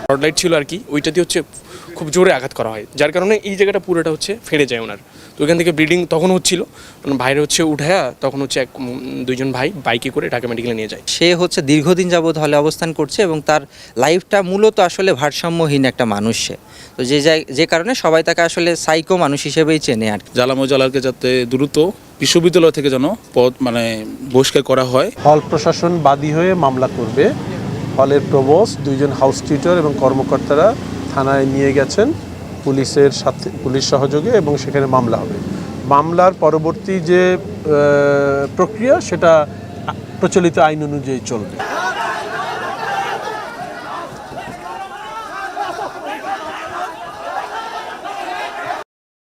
Rod light ছিল আর কি, ওইটাতে হচ্ছে খুব জোরে আঘাত করা হয়, যার কারণে এই জায়গাটা পুরোটা হচ্ছে ফেড়ে যায় ওনার। তো ওইখান থেকে ব্লিডিং তখন হচ্ছিল, ভাইরে হচ্ছে উঠায়া তখন হচ্ছে দুইজন ভাই বাইকে করে ঢাকা মেডিকেলে নিয়ে যায়। সে হচ্ছে দীর্ঘদিন যাবৎ হলে অবস্থান করছে এবং তার লাইফটা মূলত আসলে ভারসাম্যহীন একটা মানুষ সে। তো যে কারণে সবাই তাকে আসলে সাইকো মানুষ হিসেবেই চেনে আর কি। জালাম ও জালালকে যাতে দ্রুত বিশ্ববিদ্যালয় থেকে যেন বহিষ্কার করা হয়। হল প্রশাসন বাদী হয়ে মামলা করবে। হলের প্রভোস্ট, দুইজন হাউস টিউটর এবং কর্মকর্তারা থানায় নিয়ে গেছেন পুলিশের সাথে, পুলিশ সহযোগে, এবং সেখানে মামলা হবে। মামলার পরবর্তী যে প্রক্রিয়া সেটা প্রচলিত আইন অনুযায়ী চলবে।